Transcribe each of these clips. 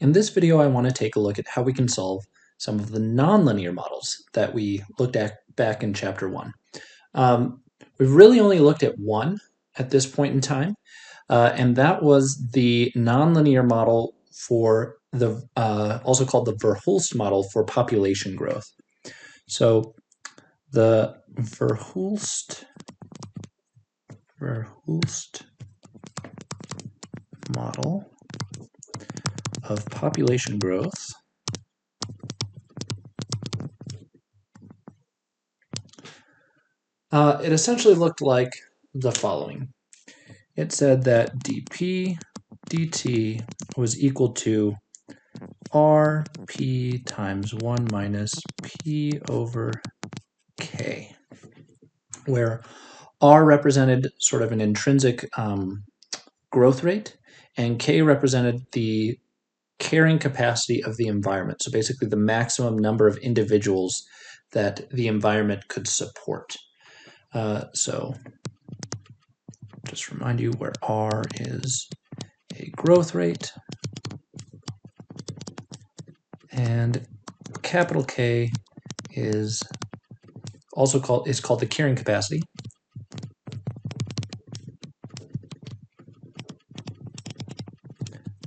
In this video, I want to take a look at how we can solve some of the nonlinear models that we looked at back in Chapter 1. We've really only looked at one at this point in time, and that was the nonlinear model for the, also called the Verhulst model for population growth. So the Verhulst model of population growth it essentially looked like the following. It said that dp dt was equal to rp times 1 minus p over k, where r represented sort of an intrinsic growth rate, and k represented the carrying capacity of the environment. So basically the maximum number of individuals that the environment could support. So just remind you where R is a growth rate and capital K is also called the carrying capacity.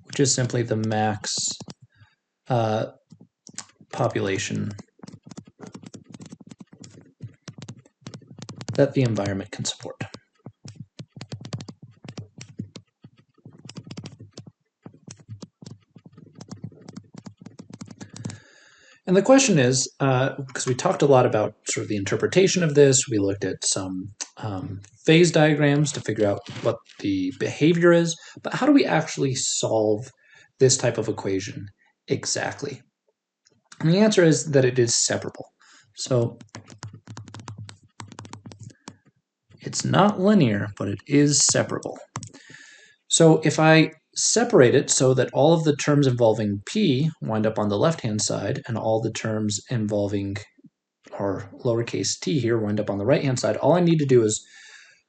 Which is simply the max population that the environment can support. And the question is, because we talked a lot about sort of the interpretation of this, we looked at some phase diagrams to figure out what the behavior is, but how do we actually solve this type of equation exactly? And the answer is that it is separable. So it's not linear, but it is separable. So if I separate it so that all of the terms involving p wind up on the left-hand side and all the terms involving our lowercase t here wind up on the right-hand side, all I need to do is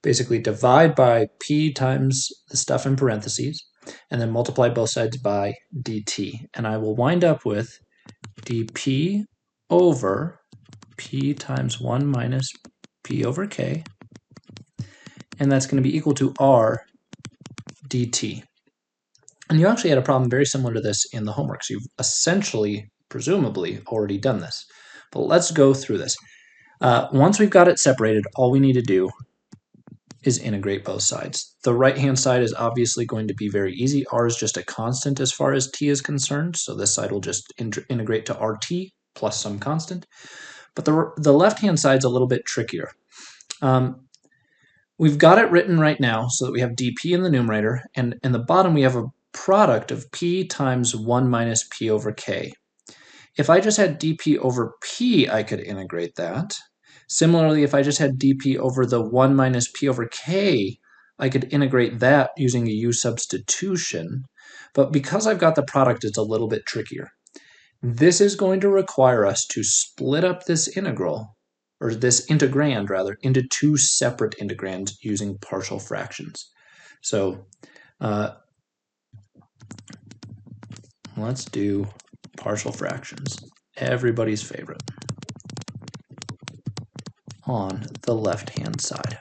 basically divide by p times the stuff in parentheses and then multiply both sides by dt. And I will wind up with dp over p times 1 minus p over k, and that's going to be equal to r dt. And you actually had a problem very similar to this in the homework, so you've essentially, presumably, already done this. But let's go through this. Once we've got it separated, all we need to do is integrate both sides. The right-hand side is obviously going to be very easy. R is just a constant as far as t is concerned, so this side will just integrate to rt plus some constant. But the left-hand side is a little bit trickier. We've got it written right now so that we have dp in the numerator, and in the bottom we have a product of p times 1 minus p over k. If I just had dp over p, I could integrate that. Similarly, if I just had dp over the 1 minus p over k, I could integrate that using a u substitution. But because I've got the product, it's a little bit trickier. This is going to require us to split up this integral, or this integrand rather, into two separate integrands using partial fractions. So let's do partial fractions, everybody's favorite, on the left-hand side.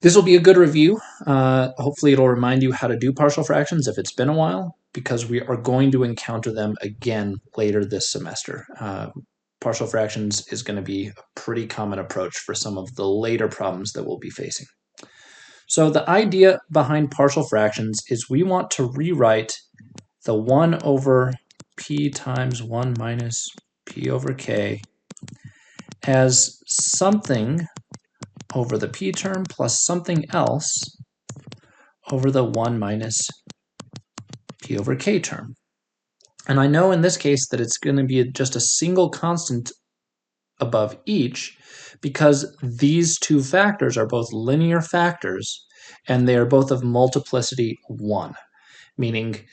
This will be a good review. Hopefully it'll remind you how to do partial fractions if it's been a while, because we are going to encounter them again later this semester. Partial fractions is going to be a pretty common approach for some of the later problems that we'll be facing. So the idea behind partial fractions is we want to rewrite the 1 over p times 1 minus p over k as something over the p term plus something else over the 1 minus p over k term. And I know in this case that it's going to be just a single constant above each, because these two factors are both linear factors and they are both of multiplicity 1, meaning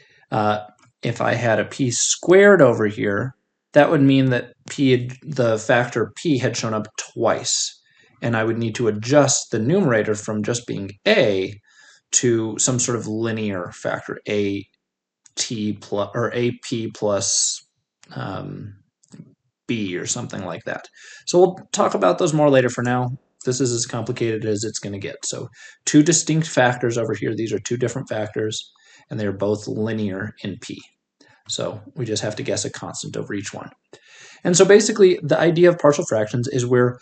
if I had a p squared over here, that would mean that the factor p had shown up twice, and I would need to adjust the numerator from just being a to some sort of linear factor, a t plus or AP plus B or something like that. So we'll talk about those more later. For now, this is as complicated as it's going to get. So two distinct factors over here. These are two different factors, and they're both linear in P. So we just have to guess a constant over each one. And so basically, the idea of partial fractions is we're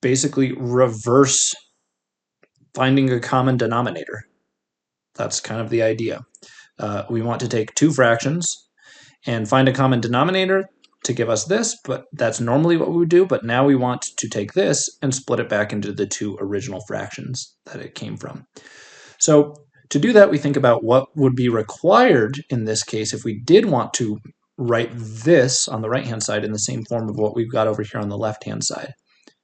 basically reverse finding a common denominator. That's kind of the idea. We want to take two fractions and find a common denominator to give us this, but that's normally what we would do. But now we want to take this and split it back into the two original fractions that it came from. So to do that, we think about what would be required in this case if we did want to write this on the right-hand side in the same form of what we've got over here on the left-hand side.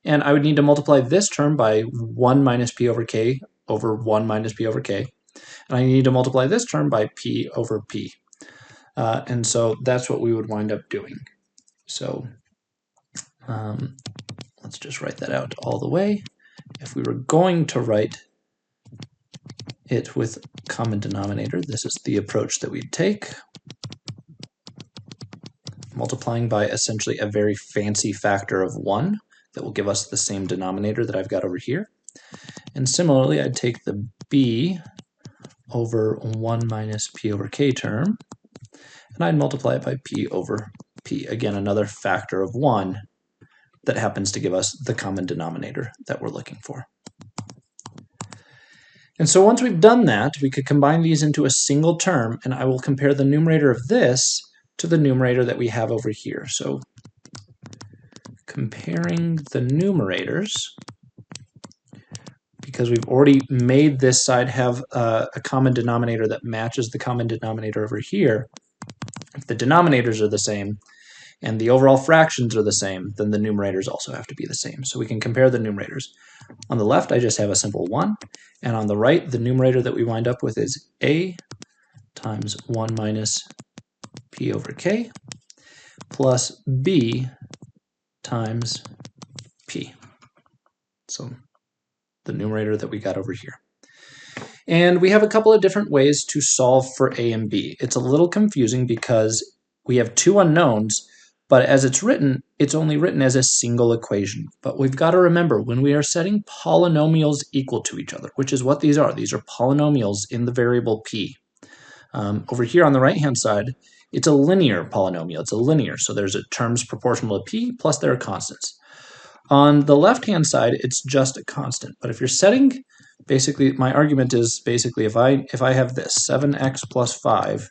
And I would need to multiply this term by 1 minus p over k over 1 minus p over k. And I need to multiply this term by p over p. And so that's what we would wind up doing. So let's just write that out all the way. If we were going to write it with common denominator, this is the approach that we'd take. Multiplying by essentially a very fancy factor of 1 that will give us the same denominator that I've got over here. And similarly, I'd take the b over 1 minus p over k term, and I'd multiply it by p over p. Again, another factor of 1 that happens to give us the common denominator that we're looking for. And so once we've done that, we could combine these into a single term, and I will compare the numerator of this to the numerator that we have over here. So comparing the numerators, because we've already made this side have a common denominator that matches the common denominator over here, if the denominators are the same and the overall fractions are the same, then the numerators also have to be the same. So we can compare the numerators. On the left, I just have a simple 1, and on the right, the numerator that we wind up with is a times 1 minus p over k plus b times p. So the numerator that we got over here. And we have a couple of different ways to solve for a and b. It's a little confusing because we have two unknowns, but as it's written, it's only written as a single equation. But we've got to remember, when we are setting polynomials equal to each other, which is what these are polynomials in the variable p. Over here on the right-hand side, it's a linear polynomial. It's a linear, so there's a terms proportional to p, plus there are constants. On the left-hand side, it's just a constant. But if you're setting, basically, my argument is basically if I have this, 7x plus 5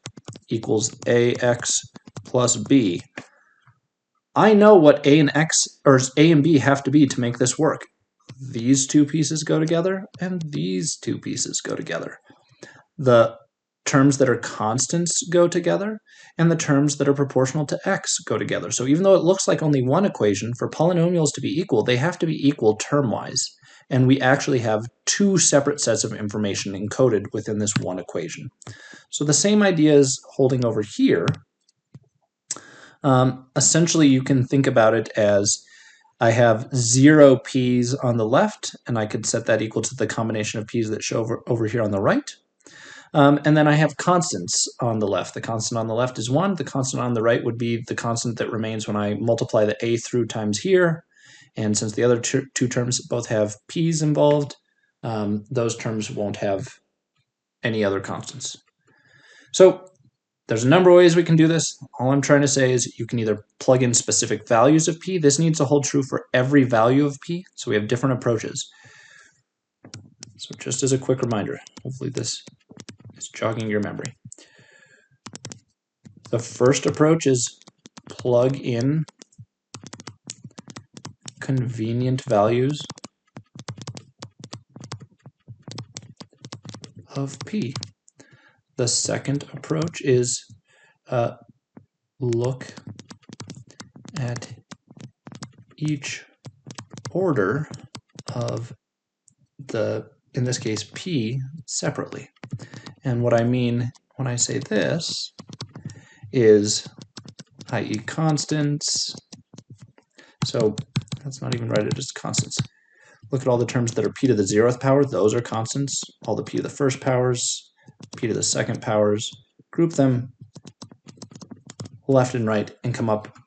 equals ax plus b, I know what a and x, or a and b have to be to make this work. These two pieces go together, and these two pieces go together. The terms that are constants go together, and the terms that are proportional to x go together. So even though it looks like only one equation, for polynomials to be equal, they have to be equal term-wise. And we actually have two separate sets of information encoded within this one equation. So the same idea is holding over here. Essentially, you can think about it as I have 0 p's on the left, and I could set that equal to the combination of p's that show over here on the right. And then I have constants on the left. The constant on the left is 1. The constant on the right would be the constant that remains when I multiply the a through times here. And since the other two terms both have p's involved, those terms won't have any other constants. So there's a number of ways we can do this. All I'm trying to say is you can either plug in specific values of p. This needs to hold true for every value of p, so we have different approaches. So just as a quick reminder, hopefully this is jogging your memory. The first approach is plug in convenient values of p. The second approach is look at each order of the, in this case, p separately. And what I mean when I say this is i.e. constants. So that's not even right, it's just constants. Look at all the terms that are p to the 0th power, those are constants. All the p to the 1st powers, p to the 2nd powers, group them left and right, and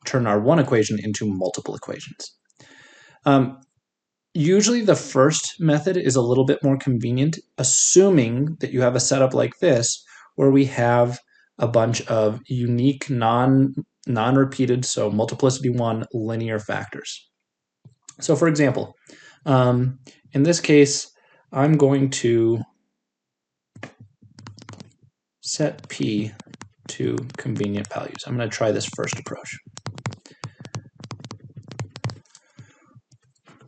turn our one equation into multiple equations. Usually the first method is a little bit more convenient, assuming that you have a setup like this where we have a bunch of unique non-repeated, so multiplicity 1 linear factors. So for example, in this case, I'm going to set p to convenient values. I'm going to try this first approach.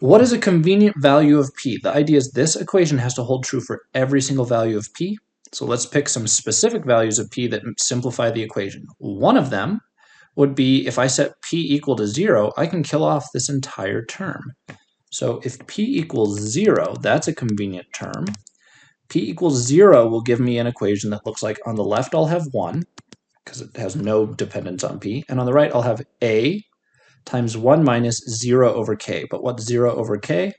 What is a convenient value of p? The idea is this equation has to hold true for every single value of p. So let's pick some specific values of p that simplify the equation. One of them would be if I set p equal to 0, I can kill off this entire term. So if p equals 0, that's a convenient term. P equals 0 will give me an equation that looks like on the left I'll have 1, because it has no dependence on p, and on the right I'll have a times 1 minus 0 over k. But what's 0 over k?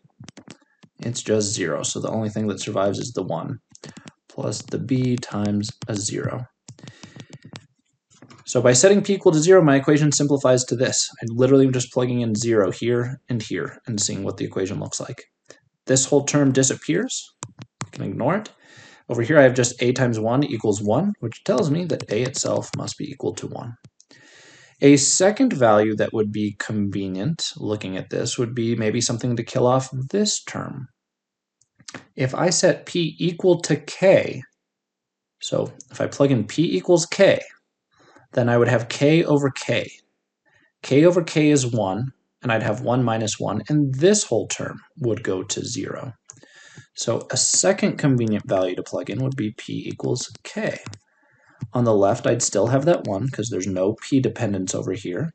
It's just 0. So the only thing that survives is the 1 plus the b times a 0. So by setting p equal to 0, my equation simplifies to this. I literally am just plugging in 0 here and seeing what the equation looks like. This whole term disappears. I can ignore it. Over here I have just a times 1 equals 1, which tells me that a itself must be equal to 1. A second value that would be convenient, looking at this, would be maybe something to kill off this term. If I set p equal to k, so if I plug in p equals k, then I would have k over k. K over k is 1, and I'd have 1 minus 1, and this whole term would go to 0. So a second convenient value to plug in would be p equals k. On the left, I'd still have that 1 because there's no p dependence over here.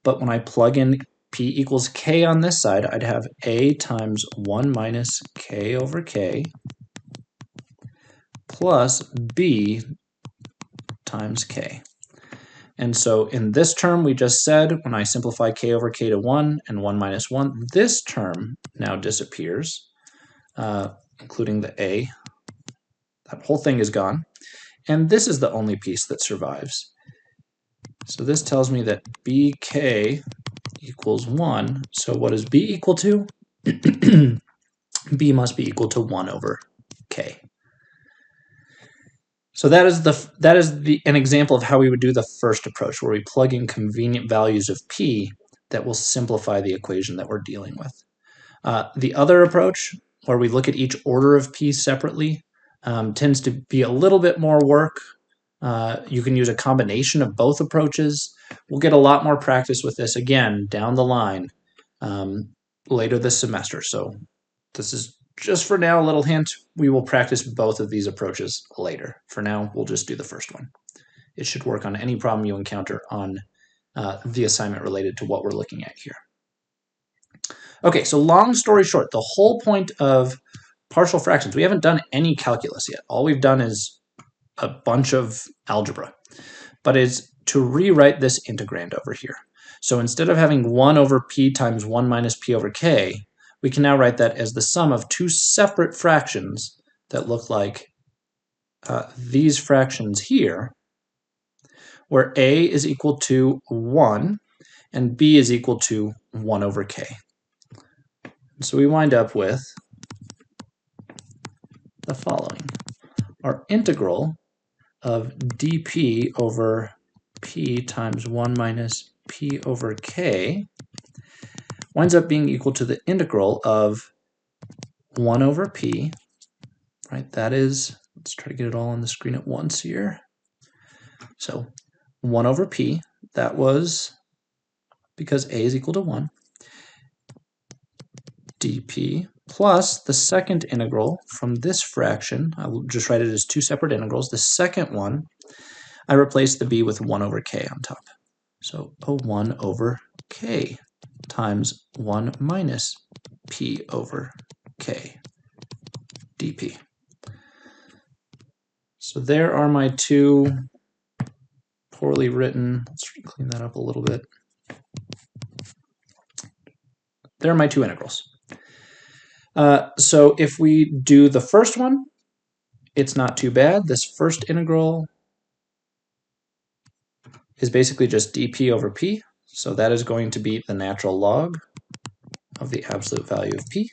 But when I plug in p equals k on this side, I'd have a times 1 minus k over k plus b times k. And so in this term we just said, when I simplify k over k to 1 and 1 minus 1, this term now disappears, including the a. That whole thing is gone. And this is the only piece that survives. So this tells me that bk equals 1. So what is b equal to? B must be equal to 1 over k. So that is an example of how we would do the first approach, where we plug in convenient values of p that will simplify the equation that we're dealing with. The other approach, where we look at each order of p separately, tends to be a little bit more work. You can use a combination of both approaches. We'll get a lot more practice with this again down the line later this semester. So this is just for now a little hint. We will practice both of these approaches later. For now, we'll just do the first one. It should work on any problem you encounter on the assignment related to what we're looking at here. Okay, so long story short, the whole point of partial fractions, we haven't done any calculus yet. All we've done is a bunch of algebra, but is to rewrite this integrand over here. So instead of having 1 over p times 1 minus p over k, we can now write that as the sum of two separate fractions that look like these fractions here, where a is equal to 1 and b is equal to 1 over k. So we wind up with the following. Our integral of dp over p times 1 minus p over k winds up being equal to the integral of 1 over p, right? That is, let's try to get it all on the screen at once here. So 1 over p, that was because a is equal to 1, dp plus the second integral from this fraction. I will just write it as two separate integrals. The second one, I replace the b with 1 over k on top. So a 1 over k times 1 minus p over k dp. So there are my two poorly written, let's clean that up a little bit. There are my two integrals. So if we do the first one, it's not too bad. This first integral is basically just dp over p. So that is going to be the natural log of the absolute value of p.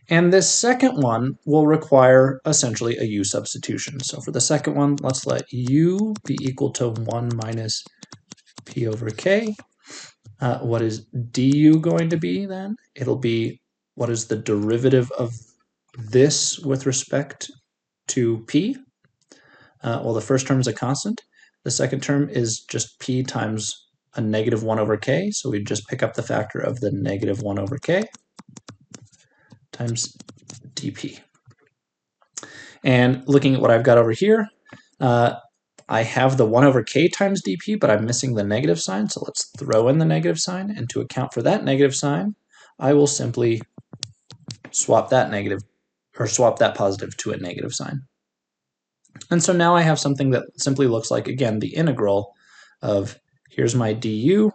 And this second one will require essentially a u substitution. So for the second one, let's let u be equal to 1 minus p over k. What is du going to be then? It'll be what is the derivative of this with respect to p? Well, the first term is a constant. The second term is just p times a negative 1 over k. So we just pick up the factor of the negative 1 over k times dp. And looking at what I've got over here, I have the 1 over k times dp, but I'm missing the negative sign, so let's throw in the negative sign, and to account for that negative sign, I will simply swap that positive to a negative sign. And so now I have something that simply looks like, again, the integral of, here's my du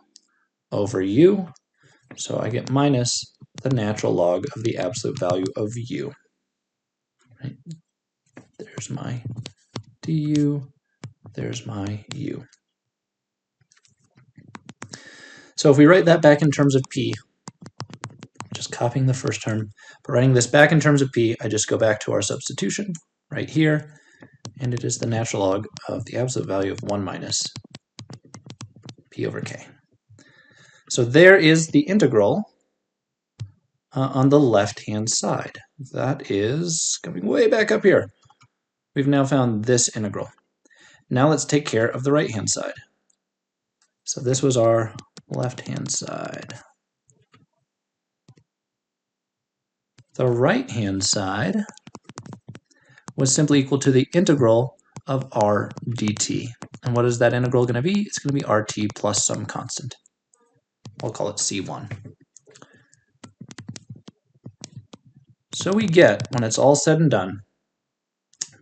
over u, so I get minus the natural log of the absolute value of u. Right? There's my du, there's my u. So if we write that back in terms of p, just copying the first term, but writing this back in terms of p, I just go back to our substitution right here, and it is the natural log of the absolute value of 1 minus p over k. So there is the integral on the left-hand side. That is coming way back up here. We've now found this integral. Now let's take care of the right-hand side. So this was our left-hand side. The right-hand side was simply equal to the integral of r dt. And what is that integral going to be? It's going to be rt plus some constant. I'll call it c1. So we get, when it's all said and done,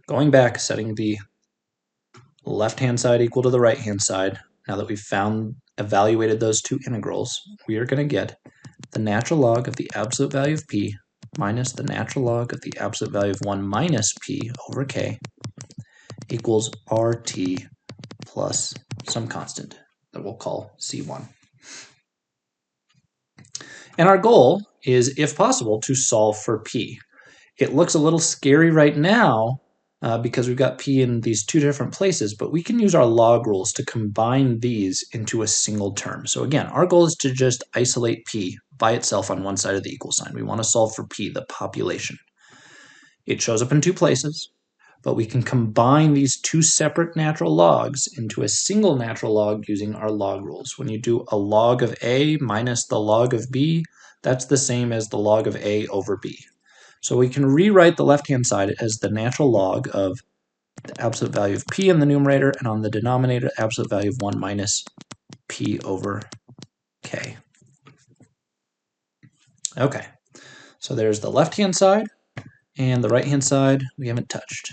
going back, setting the left-hand side equal to the right-hand side, now that we've evaluated those two integrals, we are going to get the natural log of the absolute value of p minus the natural log of the absolute value of 1 minus p over k equals rt plus some constant that we'll call c1. And our goal is, if possible, to solve for p. It looks a little scary right now because we've got p in these two different places, but we can use our log rules to combine these into a single term. So again, our goal is to just isolate p by itself on one side of the equal sign. We want to solve for p, the population. It shows up in two places, but we can combine these two separate natural logs into a single natural log using our log rules. When you do a log of a minus the log of b, that's the same as the log of a over b. So we can rewrite the left-hand side as the natural log of the absolute value of p in the numerator, and on the denominator, the absolute value of 1 minus p over k. Okay, so there's the left-hand side, and the right-hand side we haven't touched.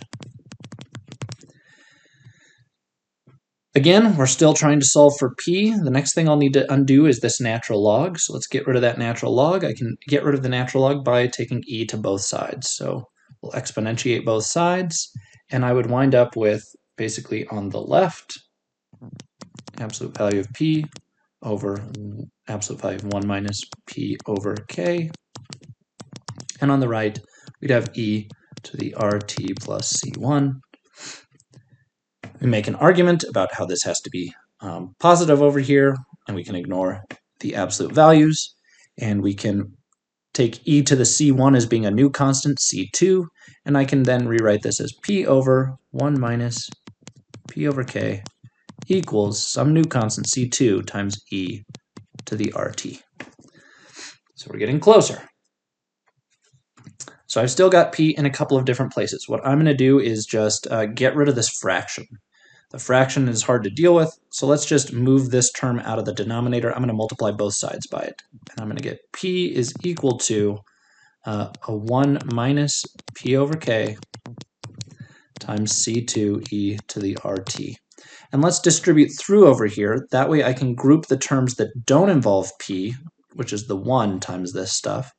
Again, we're still trying to solve for p. The next thing I'll need to undo is this natural log. So let's get rid of that natural log. I can get rid of the natural log by taking e to both sides. So we'll exponentiate both sides, and I would wind up with, basically on the left, absolute value of p over absolute value of 1 minus p over k. And on the right, we'd have e to the rt plus c1. We make an argument about how this has to be positive over here, and we can ignore the absolute values, and we can take e to the c1 as being a new constant, c2, and I can then rewrite this as p over 1 minus p over k equals some new constant, c2, times e to the rt. So we're getting closer. So I've still got p in a couple of different places. What I'm going to do is just get rid of this fraction. The fraction is hard to deal with, so let's just move this term out of the denominator. I'm going to multiply both sides by it, and I'm going to get p is equal to a 1 minus p over k times c2 e to the rt. And let's distribute through over here. That way I can group the terms that don't involve p, which is the 1 times this stuff,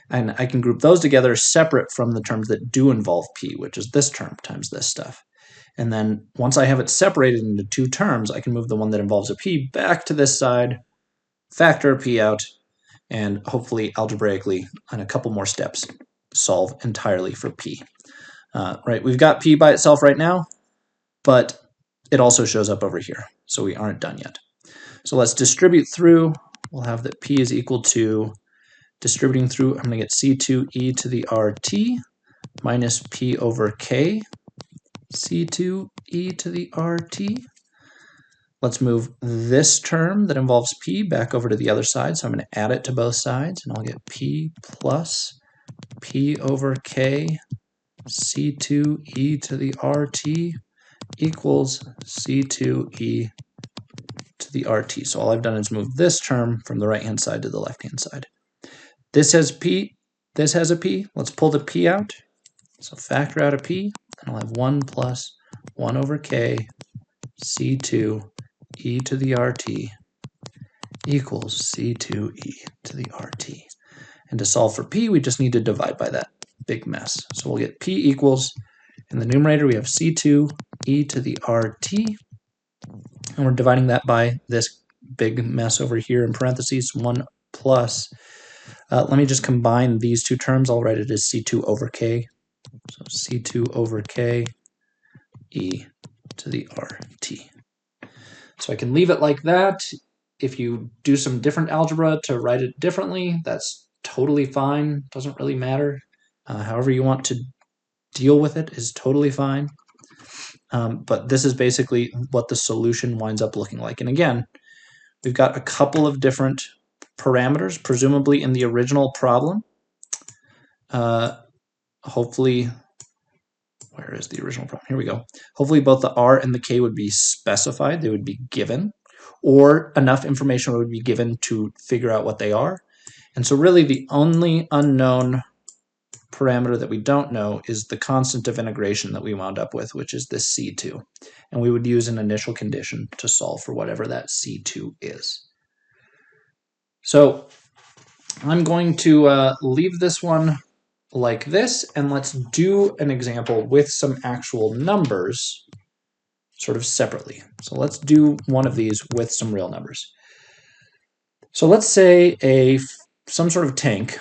and I can group those together separate from the terms that do involve p, which is this term times this stuff. And then once I have it separated into two terms, I can move the one that involves a p back to this side, factor a p out, and hopefully algebraically, in a couple more steps, solve entirely for p. Right, we've got p by itself right now, but it also shows up over here, so we aren't done yet. So let's distribute through. We'll have that p is equal to, distributing through, I'm going to get c2e to the rt minus p over k c2e to the rt. Let's move this term that involves p back over to the other side, so I'm going to add it to both sides, and I'll get p plus p over k c2e to the rt equals c2e to the rt. So all I've done is move this term from the right-hand side to the left-hand side. This has p, this has a p. Let's pull the p out. So factor out a p, and I'll have 1 plus 1 over k c2 e to the rt equals c2e to the rt. And to solve for p, we just need to divide by that big mess. So we'll get p equals, in the numerator we have c2 e to the rt, and we're dividing that by this big mess over here in parentheses, 1 plus, let me just combine these two terms. I'll write it as c2 over k. So c2 over k e to the rt. So I can leave it like that. If you do some different algebra to write it differently, that's totally fine. Doesn't really matter. However you want to deal with it is totally fine. But this is basically what the solution winds up looking like. And again, we've got a couple of different parameters, presumably in the original problem. Hopefully, where is the original problem? Here we go. Hopefully both the r and the k would be specified, they would be given, or enough information would be given to figure out what they are. And so really the only unknown parameter that we don't know is the constant of integration that we wound up with, which is this c2. And we would use an initial condition to solve for whatever that c2 is. So I'm going to leave this one like this, and let's do an example with some actual numbers sort of separately. So let's do one of these with some real numbers. So let's say some sort of tank,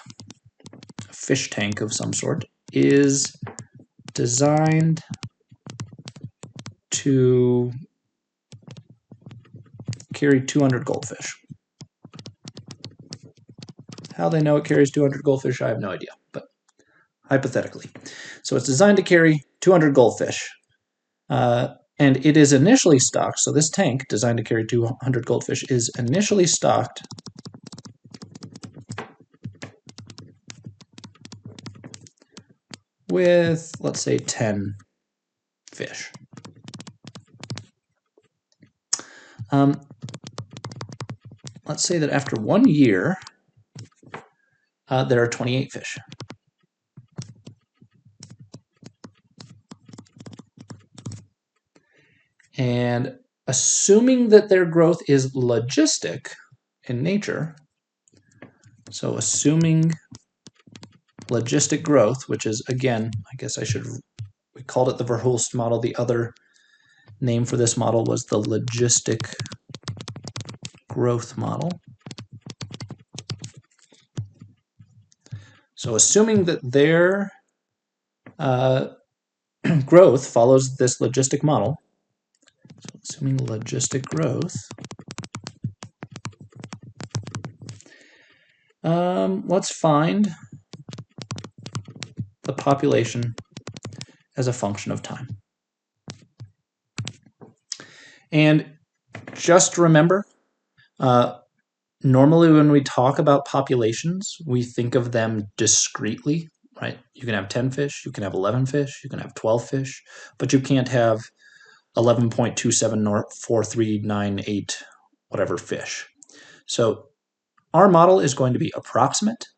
a fish tank of some sort, is designed to carry 200 goldfish. How they know it carries 200 goldfish, I have no idea, but hypothetically. So it's designed to carry 200 goldfish. And it is initially stocked, so this tank, designed to carry 200 goldfish, is initially stocked with, let's say, 10 fish. Let's say that after 1 year, there are 28 fish. And assuming that their growth is logistic in nature, so assuming logistic growth, which is, again, I guess we called it the Verhulst model. The other name for this model was the logistic growth model. So assuming that their growth follows this logistic model, so assuming logistic growth, let's find the population as a function of time. And just remember, normally when we talk about populations, we think of them discretely, right? You can have 10 fish, you can have 11 fish, you can have 12 fish, but you can't have 11.274398 whatever fish. So our model is going to be approximate.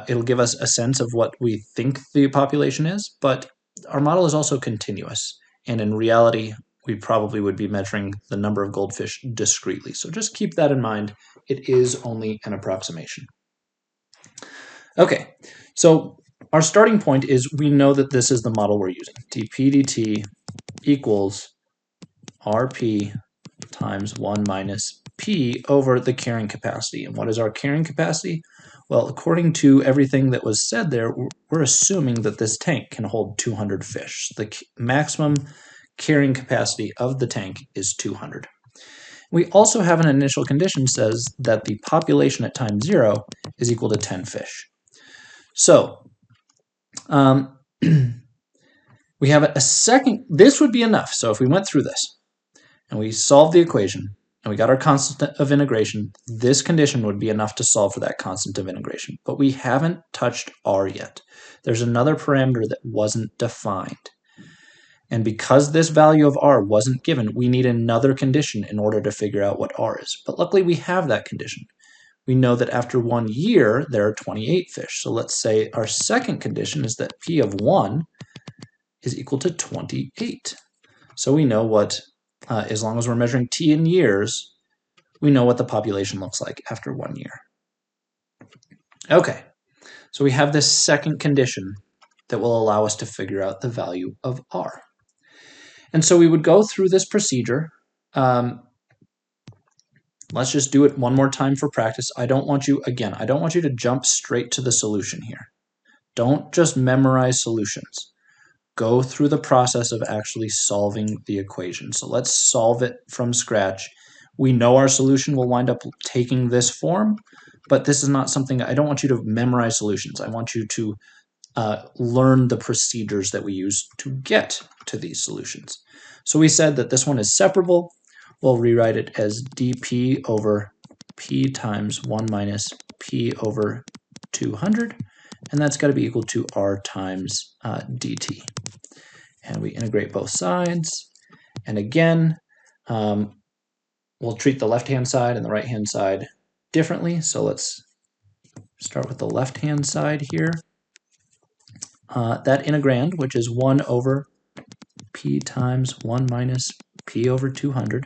It'll give us a sense of what we think the population is, but our model is also continuous. And in reality, we probably would be measuring the number of goldfish discretely. So just keep that in mind. It is only an approximation. Okay, so our starting point is we know that this is the model we're using, dp dt equals RP times 1 minus P over the carrying capacity. And what is our carrying capacity? Well, according to everything that was said there, we're assuming that this tank can hold 200 fish. The maximum carrying capacity of the tank is 200. We also have an initial condition says that the population at time 0 is equal to 10 fish. So we have a second, this would be enough. So if we went through this and we solved the equation and we got our constant of integration, this condition would be enough to solve for that constant of integration. But we haven't touched R yet. There's another parameter that wasn't defined. And because this value of R wasn't given, we need another condition in order to figure out what R is. But luckily we have that condition. We know that after 1 year, there are 28 fish. So let's say our second condition is that P of 1 is equal to 28. So we know what, as long as we're measuring T in years, we know what the population looks like after 1 year. Okay, so we have this second condition that will allow us to figure out the value of R. And so we would go through this procedure. Let's just do it one more time for practice. I don't want you to jump straight to the solution here. Don't just memorize solutions. Go through the process of actually solving the equation. So let's solve it from scratch. We know our solution will wind up taking this form, but this is not something, I don't want you to memorize solutions. I want you to learn the procedures that we use to get to these solutions. So we said that this one is separable. We'll rewrite it as dp over p times 1 minus p over 200, and that's got to be equal to r times dt. And we integrate both sides, and again, we'll treat the left-hand side and the right-hand side differently. So let's start with the left-hand side here. That integrand, which is 1 over p times 1 minus p over 200,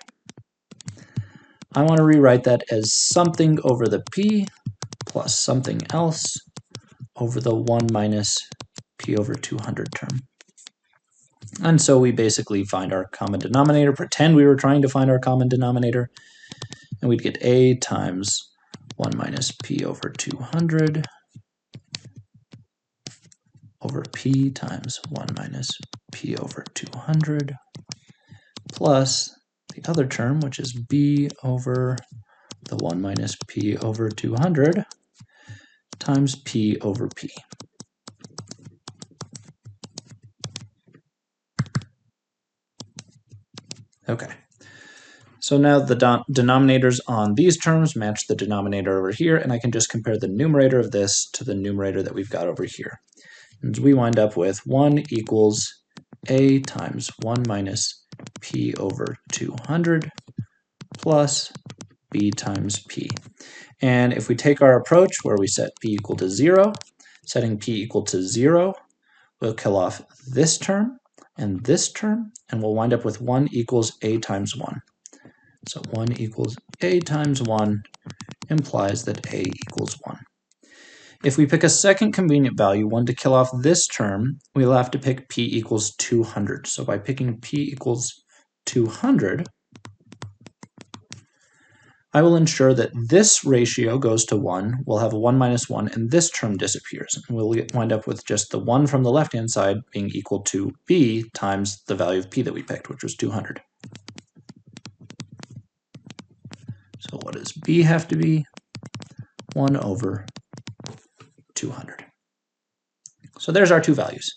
I want to rewrite that as something over the p plus something else over the 1 minus p over 200 term. And so we basically find our common denominator, pretend we were trying to find our common denominator, and we'd get a times 1 minus p over 200 over p times 1 minus p over 200 plus the other term, which is b over the 1 minus p over 200 times p over p. Okay, so now the denominators on these terms match the denominator over here, and I can just compare the numerator of this to the numerator that we've got over here. And we wind up with 1 equals a times 1 minus p over 200 plus b times p. And if we take our approach where we set p equal to 0, setting p equal to 0, we'll kill off this term, and we'll wind up with 1 equals a times 1. So 1 equals a times 1 implies that a equals 1. If we pick a second convenient value, 1 to kill off this term, we'll have to pick p equals 200. So by picking p equals 200, I will ensure that this ratio goes to 1, we'll have a 1 minus 1, and this term disappears. And we'll wind up with just the 1 from the left-hand side being equal to b times the value of p that we picked, which was 200. So what does b have to be? 1 over 200. So there's our two values.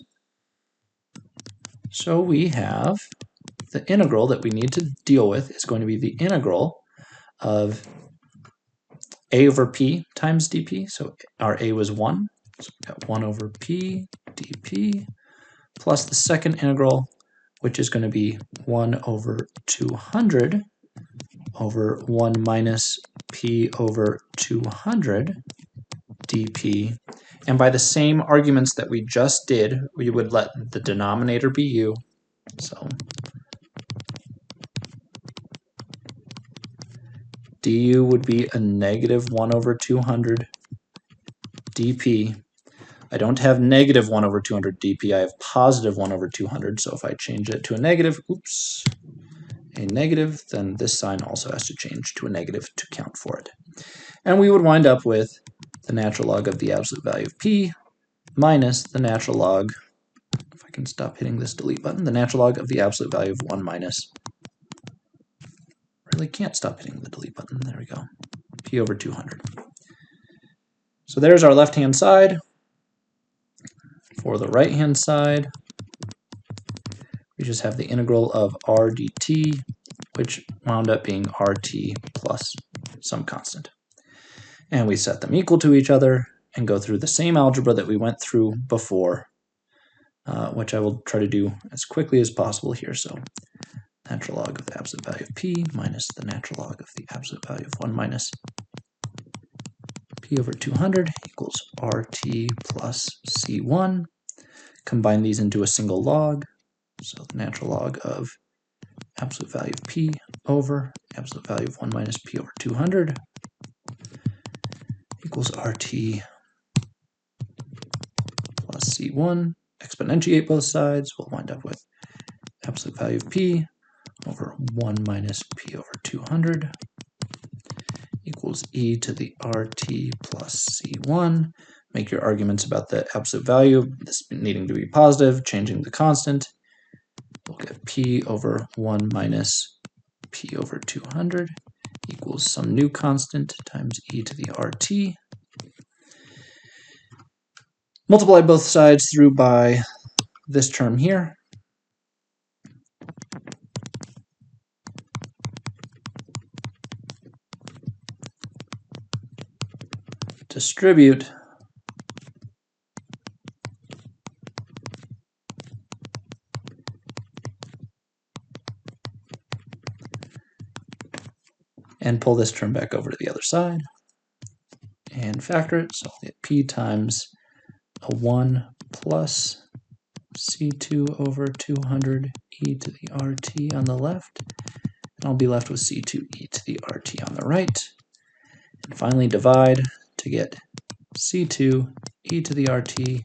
So we have the integral that we need to deal with is going to be the integral of a over p times dp. So our a was 1. So we got 1 over p dp plus the second integral, which is going to be 1 over 200 over 1 minus p over 200 dp. And by the same arguments that we just did, we would let the denominator be u. So du would be a negative 1 over 200 dp I don't have negative 1 over 200 dp, I have positive 1 over 200, so if I change it to a negative, then this sign also has to change to a negative to count for it. And we would wind up with the natural log of the absolute value of p minus the natural log, if I can stop hitting this delete button, the natural log of the absolute value of 1 minus, really can't stop hitting the delete button, there we go, p over 200. So there's our left-hand side. For the right-hand side, we just have the integral of r dt, which wound up being rt plus some constant. And we set them equal to each other and go through the same algebra that we went through before, which I will try to do as quickly as possible here. So natural log of the absolute value of p minus the natural log of the absolute value of 1 minus p over 200 equals rt plus c1. Combine these into a single log. So the natural log of absolute value of p over absolute value of 1 minus p over 200 equals rt plus c1. Exponentiate both sides. We'll wind up with absolute value of p over 1 minus p over 200 equals e to the rt plus c1. Make your arguments about the absolute value, this needing to be positive, changing the constant. We'll get p over 1 minus p over 200 equals some new constant times e to the rt. Multiply both sides through by this term here. Distribute and pull this term back over to the other side and factor it. So we'll get p times a 1 plus c2 over 200 e to the rt on the left, and I'll be left with c2 e to the rt on the right. And finally divide to get c2 e to the rt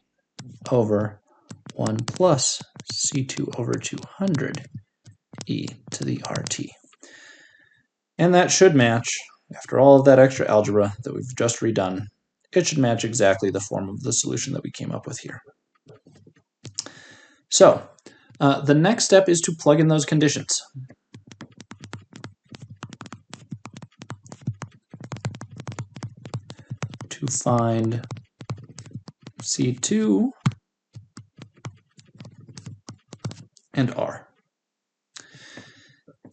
over 1 plus c2 over 200 e to the rt. And that should match, after all of that extra algebra that we've just redone, it should match exactly the form of the solution that we came up with here. So the next step is to plug in those conditions. To find C2 and R.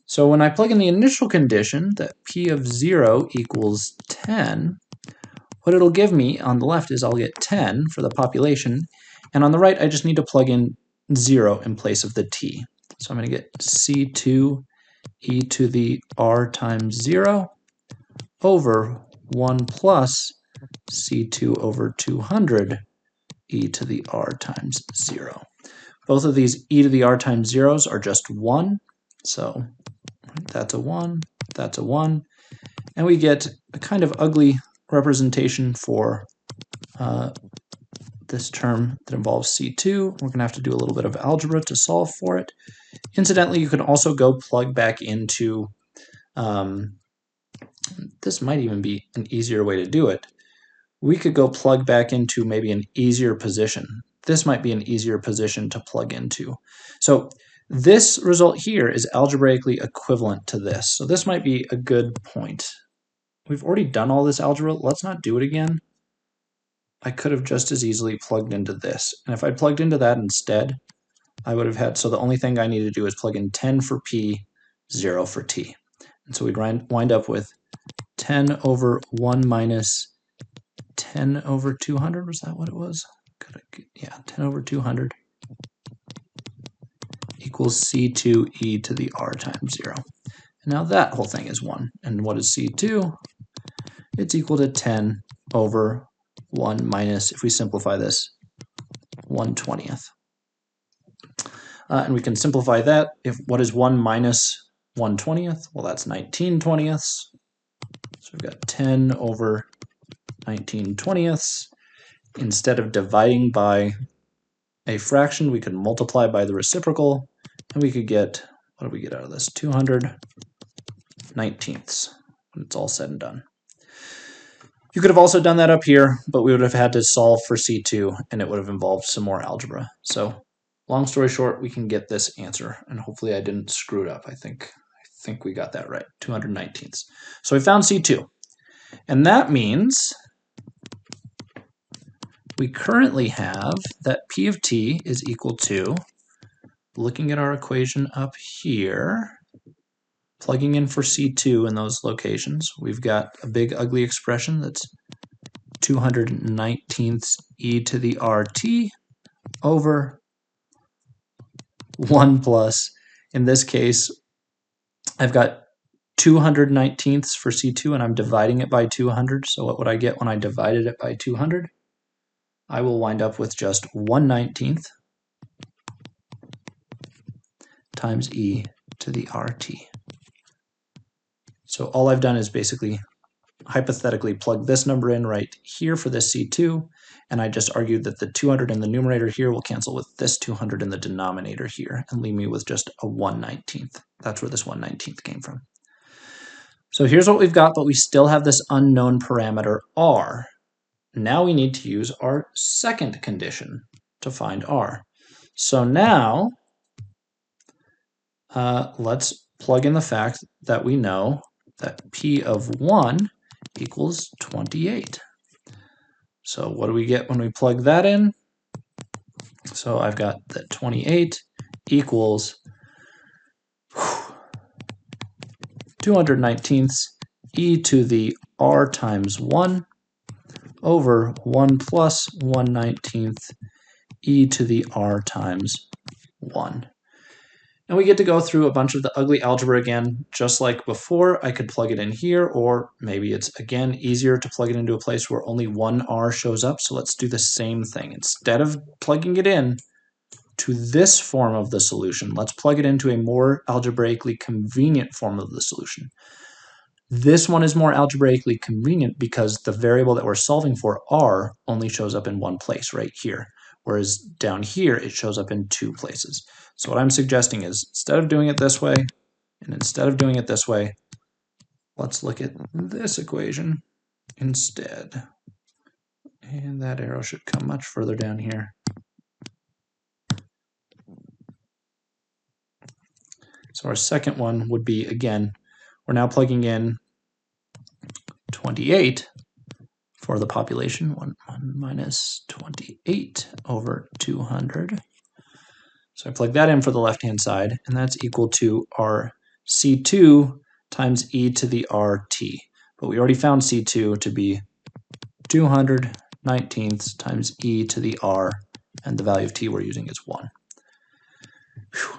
So when I plug in the initial condition that p of 0 equals 10, what it'll give me on the left is I'll get 10 for the population, and on the right I just need to plug in 0 in place of the t. So I'm going to get C2 e to the r times 0 over 1 plus C2 over 200 e to the r times 0. Both of these e to the r times 0s are just 1, so that's a 1, that's a 1, and we get a kind of ugly representation for this term that involves C2. We're going to have to do a little bit of algebra to solve for it. Incidentally, you can also go plug back into, this might even be an easier way to do it. We could go plug back into maybe an easier position. This might be an easier position to plug into. So this result here is algebraically equivalent to this. So this might be a good point. We've already done all this algebra. Let's not do it again. I could have just as easily plugged into this. And if I plugged into that instead, I would have had, so the only thing I need to do is plug in 10 for p, 0 for t. And so we'd wind up with 10 over 1 minus 10 over 200. Was that what it was? Yeah, 10 over 200 equals C2 e to the r times 0. And now that whole thing is 1. And what is C2? It's equal to 10 over 1 minus, if we simplify this, 1/20th. And we can simplify that. What is 1 minus 1/20th? Well, that's 19/20ths. So we've got 10 over 19/20ths. instead of dividing by a fraction, we could multiply by the reciprocal, and we could get, what do we get out of this? 219ths when it's all said and done. You could have also done that up here, but we would have had to solve for C2, and it would have involved some more algebra. So long story short, we can get this answer, and hopefully I didn't screw it up. I think we got that right, 219ths. So we found C2, and that means we currently have that P of t is equal to, looking at our equation up here, plugging in for C2 in those locations, we've got a big ugly expression that's 219ths e to the RT over 1 plus, in this case, I've got 219ths for C2 and I'm dividing it by 200. So what would I get when I divided it by 200? I will wind up with just 1/19 times e to the RT. So all I've done is basically hypothetically plug this number in right here for this C2, and I just argued that the 200 in the numerator here will cancel with this 200 in the denominator here and leave me with just a 1/19. That's where this 1/19 came from. So here's what we've got, but we still have this unknown parameter r. Now we need to use our second condition to find r. So now let's plug in the fact that we know that P of 1 equals 28. So what do we get when we plug that in? So I've got that 28 equals 219ths e to the r times 1 over 1 plus 1/19 e to the r times 1. And we get to go through a bunch of the ugly algebra again, just like before. I could plug it in here, or maybe it's, again, easier to plug it into a place where only one r shows up. So let's do the same thing. Instead of plugging it in to this form of the solution, let's plug it into a more algebraically convenient form of the solution. This one is more algebraically convenient because the variable that we're solving for, r, only shows up in one place right here. Whereas down here, it shows up in two places. So what I'm suggesting is, instead of doing it this way, and instead of doing it this way, let's look at this equation instead. And that arrow should come much further down here. So our second one would be, again, we're now plugging in 28 for the population, 1 minus 28 over 200. So I plug that in for the left-hand side, and that's equal to our C2 times e to the RT. But we already found C2 to be 219ths times e to the R, and the value of t we're using is 1. Whew.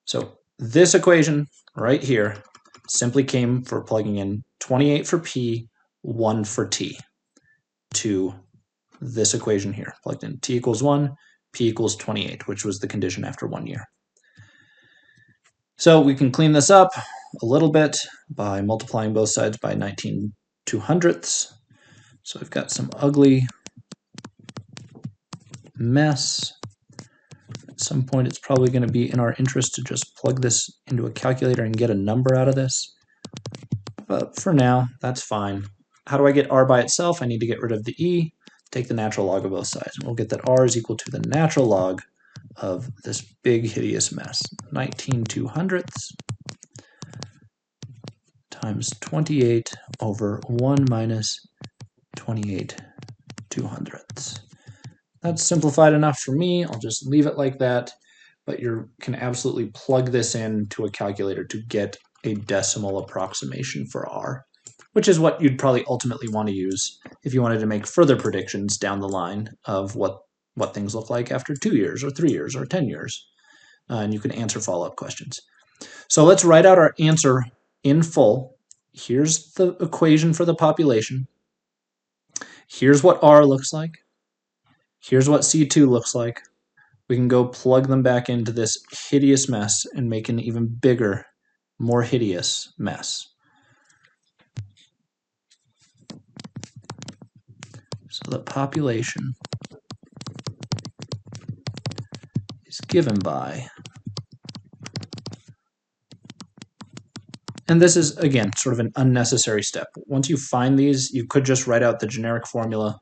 So this equation right here simply came for plugging in 28 for P, 1 for T to this equation here. Plugged in T equals 1, P equals 28, which was the condition after 1 year. So we can clean this up a little bit by multiplying both sides by 19/200ths. So I've got some ugly mess. At some point, it's probably going to be in our interest to just plug this into a calculator and get a number out of this. But for now, that's fine. How do I get r by itself? I need to get rid of the e, take the natural log of both sides. And we'll get that r is equal to the natural log of this big, hideous mess. 19/200ths times 28 over 1 minus 28/200ths. That's simplified enough for me. I'll just leave it like that. But you can absolutely plug this into a calculator to get a decimal approximation for r, which is what you'd probably ultimately want to use if you wanted to make further predictions down the line of what things look like after 2 years or 3 years or 10 years. And you can answer follow-up questions. So let's write out our answer in full. Here's the equation for the population. Here's what r looks like. Here's what C2 looks like. We can go plug them back into this hideous mess and make an even bigger, more hideous mess. So the population is given by, and this is, again, sort of an unnecessary step. Once you find these, you could just write out the generic formula,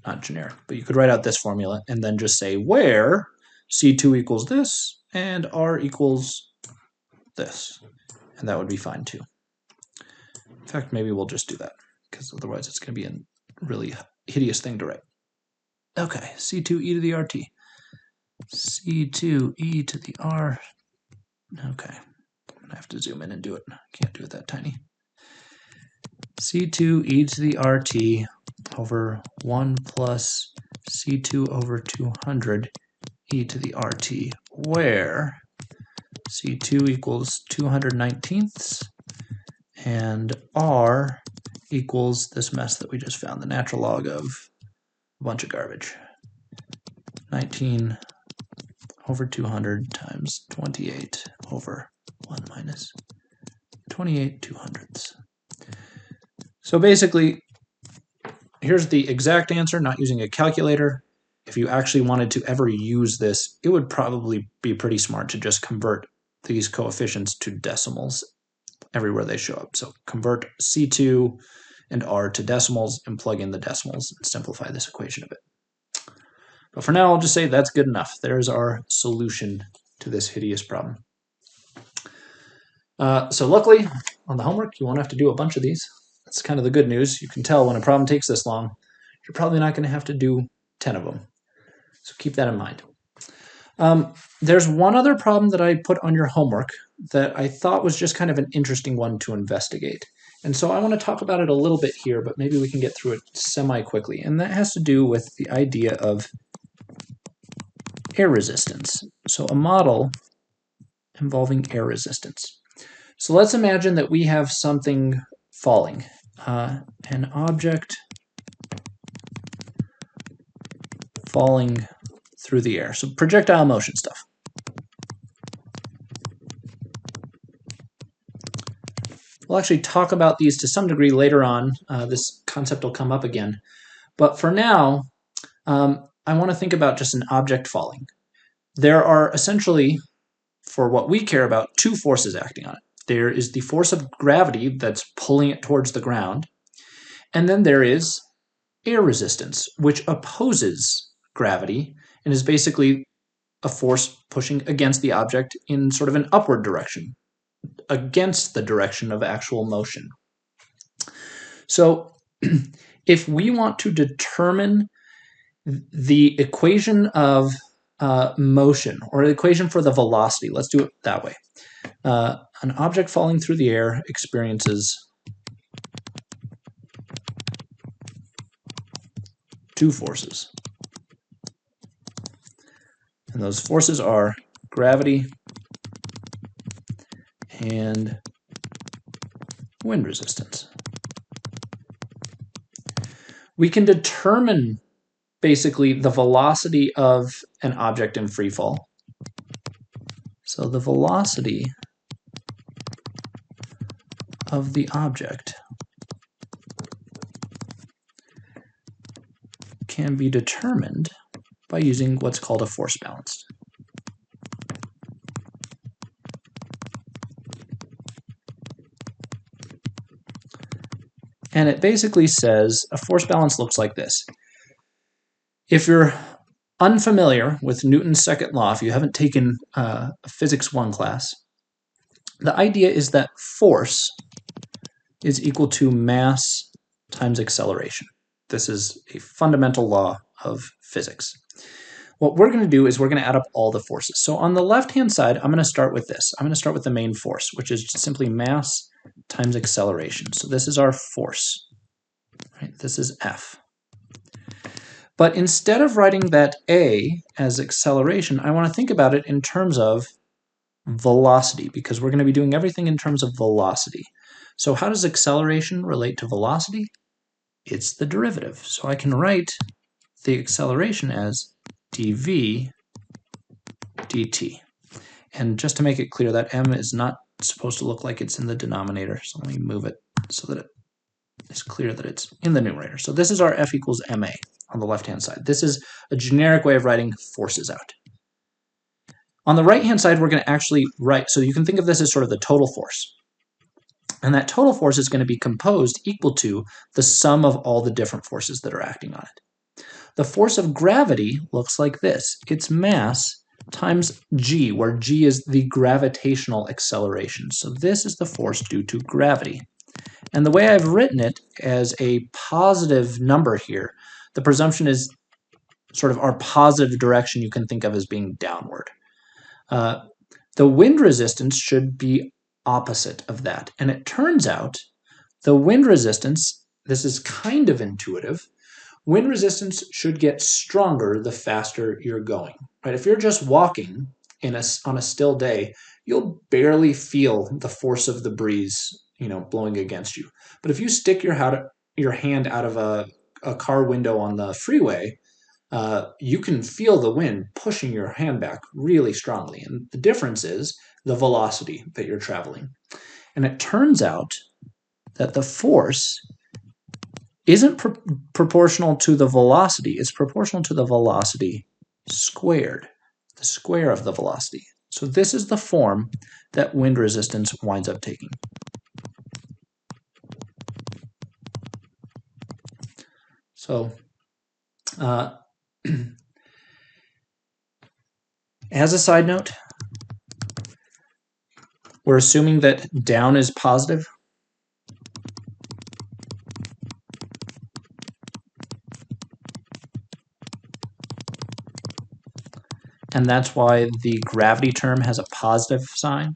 not generic, but you could write out this formula and then just say where C2 equals this and R equals this, and that would be fine too. In fact, maybe we'll just do that, because otherwise it's going to be a really hideous thing to write. Okay, C2 e to the RT. C2 e to the R. Okay, I'm going to have to zoom in and do it. Can't do it that tiny. C2 e to the RT over 1 plus C2 over 200 e to the RT, where C2 equals 219ths and R equals this mess that we just found, the natural log of a bunch of garbage. 19 over 200 times 28 over 1 minus 28 200ths. So basically, here's the exact answer, not using a calculator. If you actually wanted to ever use this, it would probably be pretty smart to just convert these coefficients to decimals everywhere they show up. So convert C2 and R to decimals and plug in the decimals and simplify this equation a bit. But for now, I'll just say that's good enough. There's our solution to this hideous problem. So luckily, on the homework, you won't have to do a bunch of these. That's kind of the good news. You can tell when a problem takes this long, you're probably not going to have to do 10 of them. So keep that in mind. There's one other problem that I put on your homework that I thought was just kind of an interesting one to investigate. And so I want to talk about it a little bit here, but maybe we can get through it semi-quickly. And that has to do with the idea of air resistance. So a model involving air resistance. So let's imagine that we have something falling, an object falling through the air. So projectile motion stuff. We'll actually talk about these to some degree later on. This concept will come up again. But for now, I want to think about just an object falling. There are essentially, for what we care about, two forces acting on it. There is the force of gravity that's pulling it towards the ground, and then there is air resistance, which opposes gravity and is basically a force pushing against the object in sort of an upward direction, against the direction of actual motion. So if we want to determine the equation of motion, or the equation for the velocity, let's do it that way. An object falling through the air experiences two forces. And those forces are gravity and wind resistance. We can determine basically the velocity of an object in free fall. So the velocity of the object can be determined by using what's called a force balance. And it basically says a force balance looks like this. If you're unfamiliar with Newton's second law, if you haven't taken a Physics 1 class, the idea is that force is equal to mass times acceleration. This is a fundamental law of physics. What we're going to do is we're going to add up all the forces. So on the left-hand side, I'm going to start with this. I'm going to start with the main force, which is simply mass times acceleration. So this is our force. Right? This is F. But instead of writing that A as acceleration, I want to think about it in terms of velocity, because we're going to be doing everything in terms of velocity. So how does acceleration relate to velocity? It's the derivative. So I can write the acceleration as dv dt. And just to make it clear, that m is not supposed to look like it's in the denominator. So let me move it so that it it's clear that it's in the numerator. So this is our F equals ma on the left-hand side. This is a generic way of writing forces out. On the right-hand side, we're going to actually write, so you can think of this as sort of the total force. And that total force is going to be composed equal to the sum of all the different forces that are acting on it. The force of gravity looks like this. It's mass times g, where g is the gravitational acceleration. So this is the force due to gravity. And the way I've written it as a positive number here, the presumption is sort of our positive direction you can think of as being downward. The wind resistance should be opposite of that. And it turns out the wind resistance, this is kind of intuitive, wind resistance should get stronger the faster you're going. Right? If you're just walking on a still day, you'll barely feel the force of the breeze, blowing against you. But if you stick your hand out of a car window on the freeway, you can feel the wind pushing your hand back really strongly. And the difference is the velocity that you're traveling. And it turns out that the force isn't proportional to the velocity. It's proportional to the velocity squared, the square of the velocity. So this is the form that wind resistance winds up taking. So as a side note, we're assuming that down is positive. And that's why the gravity term has a positive sign,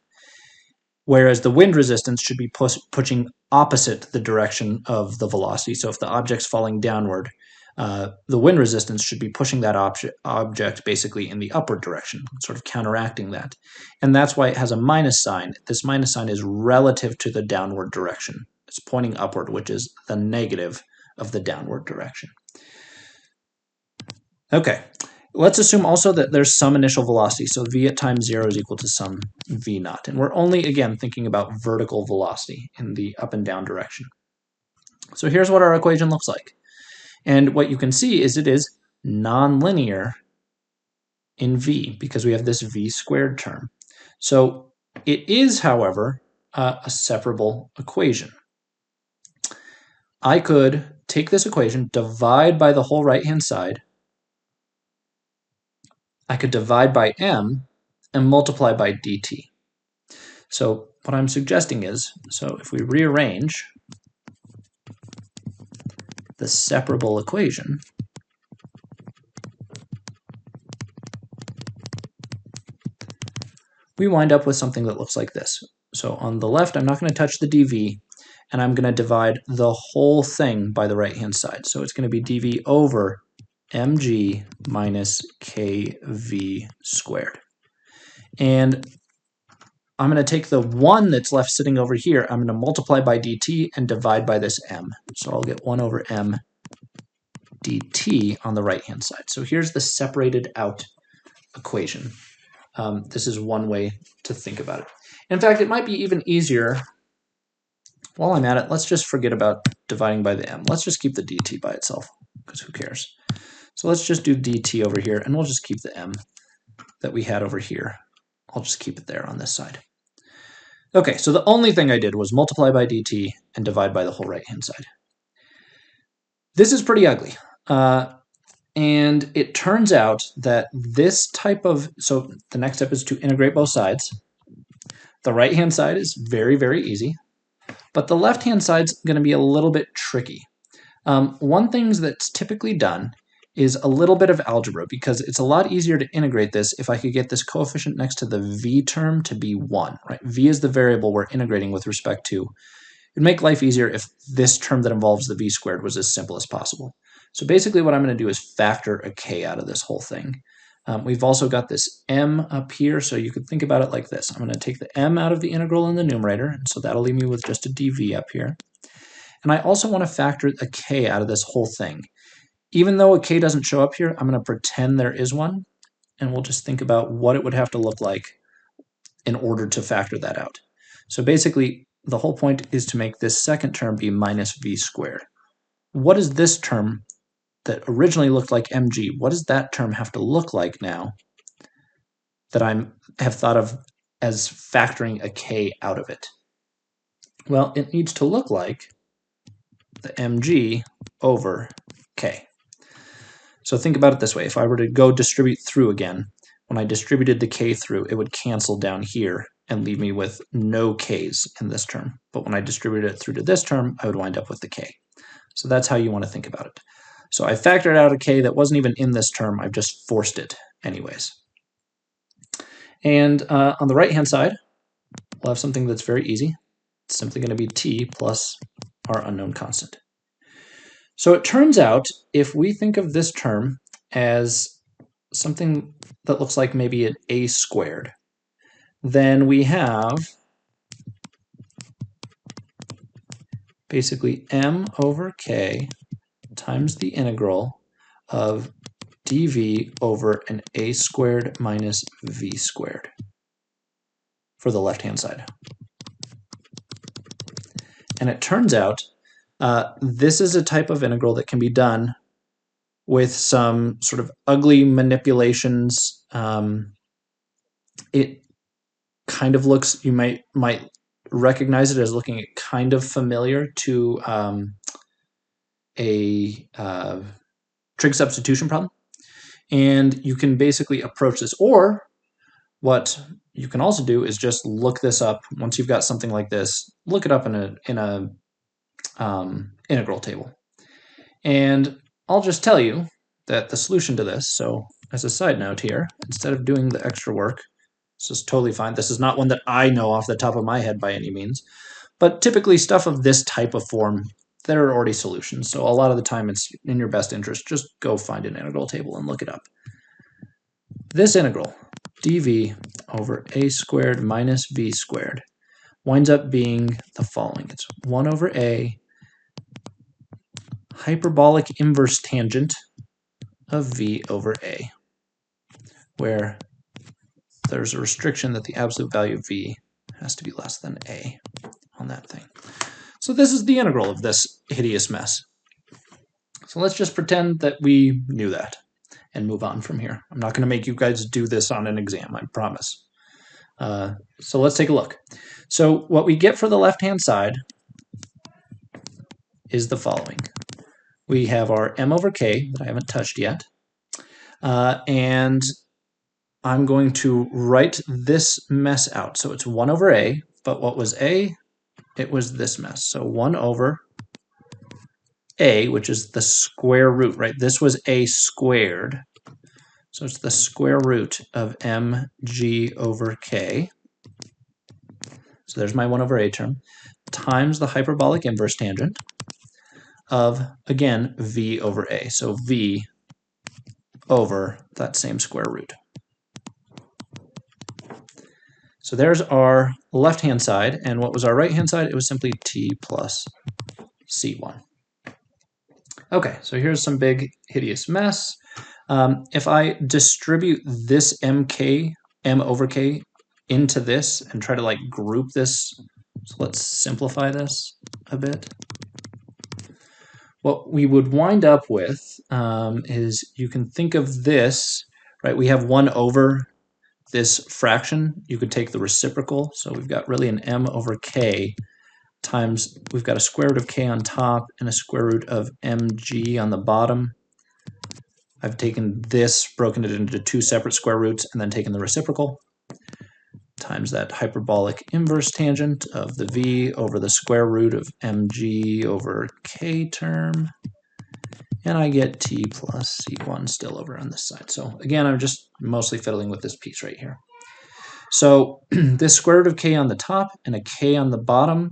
whereas the wind resistance should be pushing opposite the direction of the velocity. So if the object's falling downward, the wind resistance should be pushing that object basically in the upward direction, sort of counteracting that. And that's why it has a minus sign. This minus sign is relative to the downward direction. It's pointing upward, which is the negative of the downward direction. Okay, let's assume also that there's some initial velocity. So v at time 0 is equal to some v naught. And we're only, again, thinking about vertical velocity in the up and down direction. So here's what our equation looks like. And what you can see is it is nonlinear in v, because we have this v squared term. So it is, however, a separable equation. I could take this equation, divide by the whole right-hand side. I could divide by m and multiply by dt. So what I'm suggesting is, so if we rearrange the separable equation, we wind up with something that looks like this. So on the left, I'm not going to touch the dv, and I'm going to divide the whole thing by the right-hand side. So it's going to be dv over mg minus kv squared. And I'm going to take the 1 that's left sitting over here, I'm going to multiply by dt and divide by this m. So I'll get 1 over m dt on the right-hand side. So here's the separated out equation. This is one way to think about it. In fact, it might be even easier. While I'm at it, let's just forget about dividing by the m. Let's just keep the dt by itself, because who cares? So let's just do dt over here, and we'll just keep the m that we had over here. I'll just keep it there on this side. Okay, so the only thing I did was multiply by dt and divide by the whole right-hand side. This is pretty ugly. And it turns out that this type of, so the next step is to integrate both sides. The right-hand side is very, very easy, but the left-hand side's going to be a little bit tricky. One thing that's typically done is a little bit of algebra, because it's a lot easier to integrate this if I could get this coefficient next to the v term to be 1. Right? V is the variable we're integrating with respect to. It'd make life easier if this term that involves the v squared was as simple as possible. So basically what I'm going to do is factor a k out of this whole thing. We've also got this m up here, so you could think about it like this. I'm going to take the m out of the integral in the numerator, and so that'll leave me with just a dv up here. And I also want to factor a k out of this whole thing. Even though a k doesn't show up here, I'm going to pretend there is one, and we'll just think about what it would have to look like in order to factor that out. So basically, the whole point is to make this second term be minus v squared. What is this term that originally looked like mg? What does that term have to look like now that I have thought of as factoring a k out of it? Well, it needs to look like the mg over k. So think about it this way. If I were to go distribute through again, when I distributed the k through, it would cancel down here and leave me with no k's in this term. But when I distributed it through to this term, I would wind up with the k. So that's how you want to think about it. So I factored out a k that wasn't even in this term. I've just forced it anyways. And on the right-hand side, we'll have something that's very easy. It's simply going to be t plus our unknown constant. So it turns out if we think of this term as something that looks like maybe an a squared, then we have basically m over k times the integral of dv over an a squared minus v squared for the left-hand side. And it turns out this is a type of integral that can be done with some sort of ugly manipulations. It kind of looks, you might recognize it as looking kind of familiar to a trig substitution problem. And you can basically approach this, or what you can also do is just look this up. Once you've got something like this, look it up in a integral table. And I'll just tell you that the solution to this, so as a side note here, instead of doing the extra work, this is totally fine. This is not one that I know off the top of my head by any means, but typically stuff of this type of form, there are already solutions. So a lot of the time it's in your best interest, just go find an integral table and look it up. This integral, dv over a squared minus v squared, winds up being the following. It's 1 over a hyperbolic inverse tangent of v over a, where there's a restriction that the absolute value of v has to be less than a on that thing. So this is the integral of this hideous mess. So let's just pretend that we knew that and move on from here. I'm not going to make you guys do this on an exam, I promise. So let's take a look. So what we get for the left-hand side is the following. We have our m over k that I haven't touched yet, and I'm going to write this mess out. So it's 1 over a, but what was a? It was this mess. So 1 over a, which is the square root, right? This was a squared. So it's the square root of mg over k. So there's my 1 over a term, times the hyperbolic inverse tangent of, again, v over a. So v over that same square root. So there's our left-hand side, and what was our right-hand side? It was simply t plus c1. Okay, so here's some big, hideous mess. If I distribute this m over k into this and try to like group this, so let's simplify this a bit. What we would wind up with is you can think of this, right? We have 1 over this fraction. You could take the reciprocal. So we've got really an m over k times, we've got a square root of k on top and a square root of mg on the bottom. I've taken this, broken it into 2 separate square roots, and then taken the reciprocal times that hyperbolic inverse tangent of the v over the square root of mg over k term. And I get t plus c1 still over on this side. So again, I'm just mostly fiddling with this piece right here. So this square root of k on the top and a k on the bottom,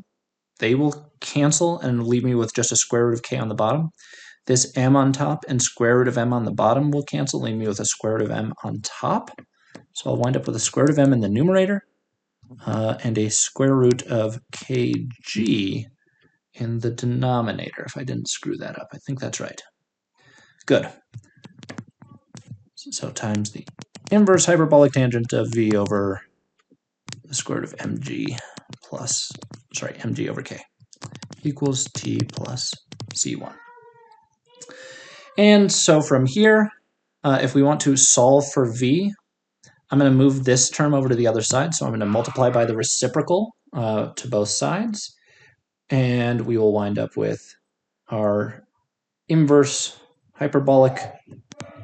they will cancel and leave me with just a square root of k on the bottom. This m on top and square root of m on the bottom will cancel, leaving me with a square root of m on top. So I'll wind up with a square root of m in the numerator and a square root of kg in the denominator, if I didn't screw that up. I think that's right. Good. So times the inverse hyperbolic tangent of v over the square root of mg plus mg over k equals t plus c1. And so from here, if we want to solve for v, I'm going to move this term over to the other side. So I'm going to multiply by the reciprocal to both sides. And we will wind up with our inverse hyperbolic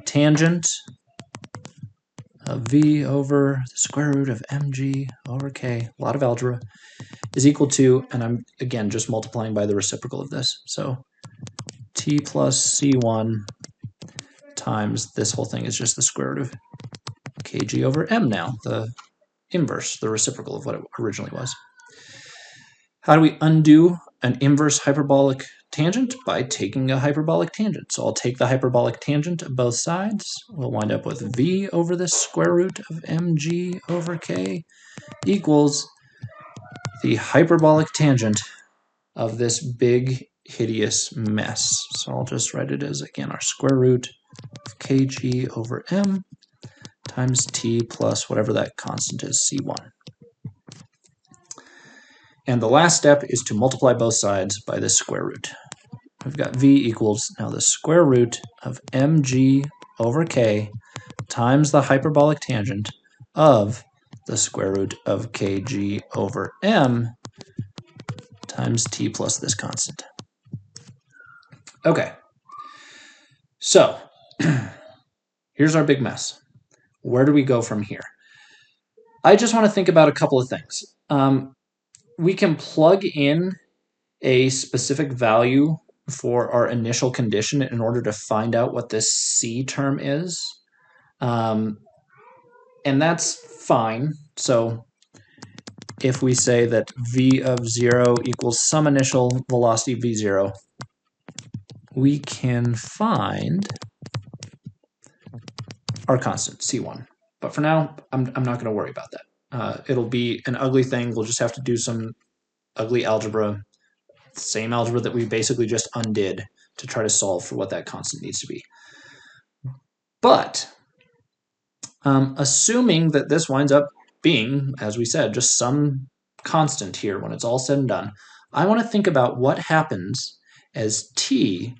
tangent of v over the square root of mg over k, a lot of algebra, is equal to, and I'm again just multiplying by the reciprocal of this, so t plus c1 times this whole thing is just the square root of kg over m now, the inverse, the reciprocal of what it originally was. How do we undo an inverse hyperbolic tangent? By taking a hyperbolic tangent. So I'll take the hyperbolic tangent of both sides. We'll wind up with v over the square root of mg over k equals the hyperbolic tangent of this big, hideous mess. So I'll just write it as, again, our square root of kg over m times t plus whatever that constant is, c1. And the last step is to multiply both sides by this square root. We've got v equals now the square root of mg over k times the hyperbolic tangent of the square root of kg over m times t plus this constant. Okay, so here's our big mess. Where do we go from here? I just want to think about a couple of things. We can plug in a specific value for our initial condition in order to find out what this C term is. And that's fine. So if we say that v of 0 equals some initial velocity v0, we can find our constant, c1. But for now, I'm not going to worry about that. It'll be an ugly thing. We'll just have to do some ugly algebra, same algebra that we basically just undid to try to solve for what that constant needs to be. But assuming that this winds up being, as we said, just some constant here when it's all said and done, I want to think about what happens as t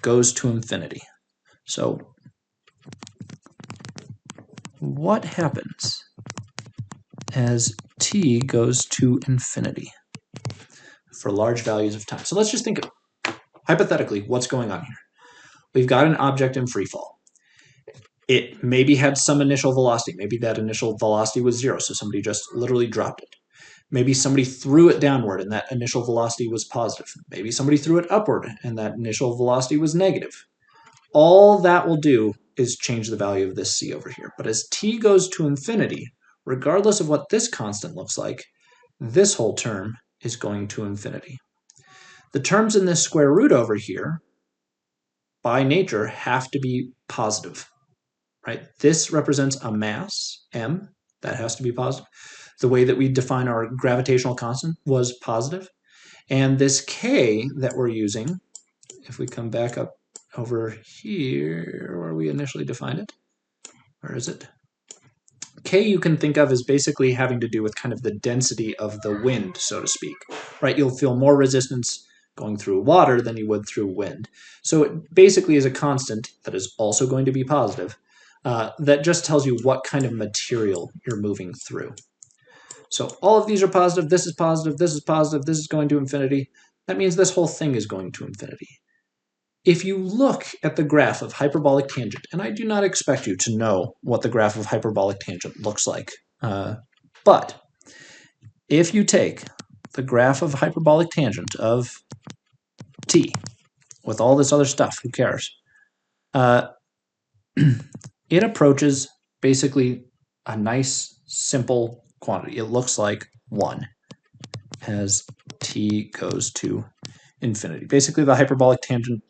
goes to infinity. So what happens as t goes to infinity for large values of time? So let's just think hypothetically what's going on here. We've got an object in free fall. It maybe had some initial velocity. Maybe that initial velocity was 0, so somebody just literally dropped it. Maybe somebody threw it downward and that initial velocity was positive. Maybe somebody threw it upward and that initial velocity was negative. All that will do is change the value of this c over here. But as t goes to infinity, regardless of what this constant looks like, this whole term is going to infinity. The terms in this square root over here, by nature, have to be positive, right? This represents a mass, m, that has to be positive. The way that we define our gravitational constant was positive. And this k that we're using, if we come back up over here where we initially defined it, where is it? K you can think of as basically having to do with kind of the density of the wind, so to speak, right? You'll feel more resistance going through water than you would through wind. So it basically is a constant that is also going to be positive that just tells you what kind of material you're moving through. So all of these are positive, this is positive, this is positive, this is going to infinity. That means this whole thing is going to infinity. If you look at the graph of hyperbolic tangent, and I do not expect you to know what the graph of hyperbolic tangent looks like, but if you take the graph of hyperbolic tangent of t with all this other stuff, who cares? It approaches basically a nice, simple quantity. It looks like 1 as t goes to infinity. Basically, the hyperbolic tangent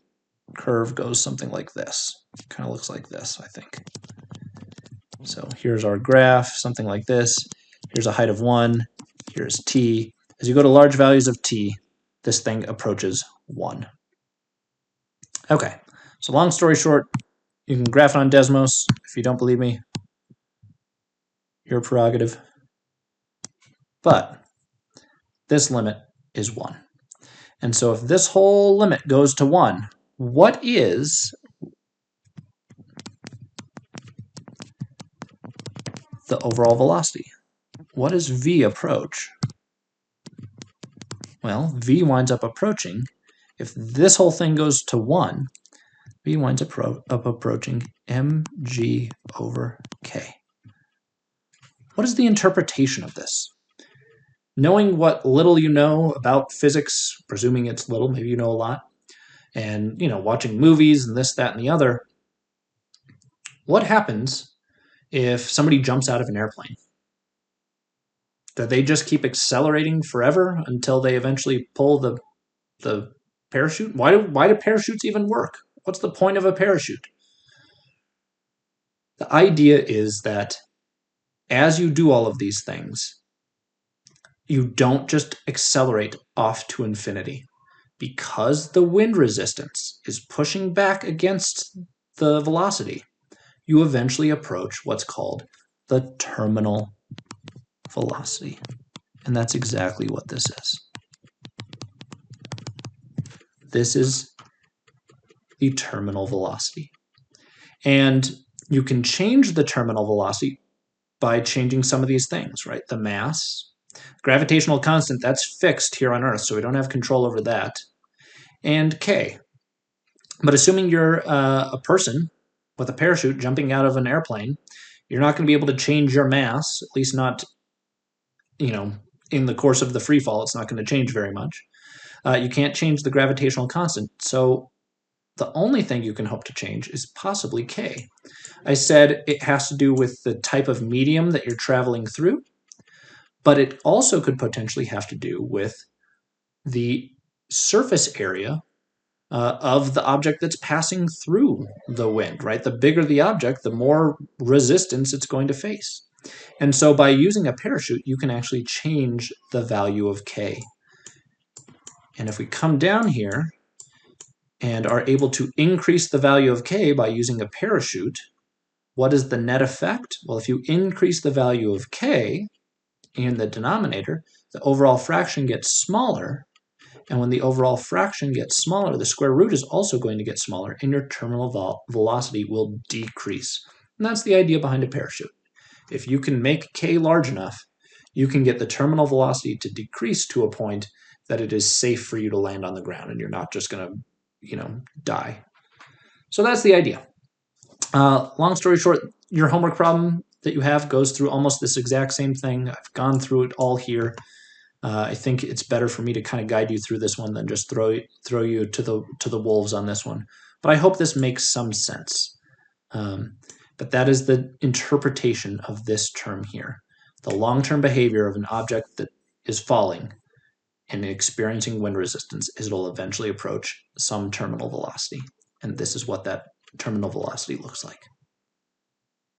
curve goes something like this. Kind of looks like this, I think. So here's our graph, something like this. Here's a height of 1. Here's t. As you go to large values of t, this thing approaches 1. Okay, so long story short, you can graph it on Desmos. If you don't believe me, your prerogative. But this limit is 1. And so if this whole limit goes to 1, what is the overall velocity? What does v approach? Well, v winds up approaching, if this whole thing goes to 1, v winds up approaching mg over k. What is the interpretation of this? Knowing what little you know about physics, presuming it's little, maybe you know a lot, and watching movies and this, that, and the other, what happens if somebody jumps out of an airplane? Do they just keep accelerating forever until they eventually pull the parachute? Why do parachutes even work? What's the point of a parachute? The idea is that as you do all of these things, you don't just accelerate off to infinity. Because the wind resistance is pushing back against the velocity, you eventually approach what's called the terminal velocity. And that's exactly what this is. This is the terminal velocity. And you can change the terminal velocity by changing some of these things, right? The mass, gravitational constant, that's fixed here on Earth, so we don't have control over that. And k. But assuming you're a person with a parachute jumping out of an airplane, you're not going to be able to change your mass, at least not, in the course of the free fall. It's not going to change very much. You can't change the gravitational constant, so the only thing you can hope to change is possibly k. I said it has to do with the type of medium that you're traveling through, but it also could potentially have to do with the surface area of the object that's passing through the wind, right? The bigger the object, the more resistance it's going to face. And so by using a parachute, you can actually change the value of k. And if we come down here and are able to increase the value of k by using a parachute, what is the net effect? Well, if you increase the value of k in the denominator, the overall fraction gets smaller. And when the overall fraction gets smaller, the square root is also going to get smaller, and your terminal velocity will decrease. And that's the idea behind a parachute. If you can make k large enough, you can get the terminal velocity to decrease to a point that it is safe for you to land on the ground, and you're not just going to, die. So that's the idea. Long story short, your homework problem that you have goes through almost this exact same thing. I've gone through it all here. I think it's better for me to kind of guide you through this one than just throw you to the wolves on this one. But I hope this makes some sense. But that is the interpretation of this term here. The long-term behavior of an object that is falling and experiencing wind resistance is it'll eventually approach some terminal velocity. And this is what that terminal velocity looks like.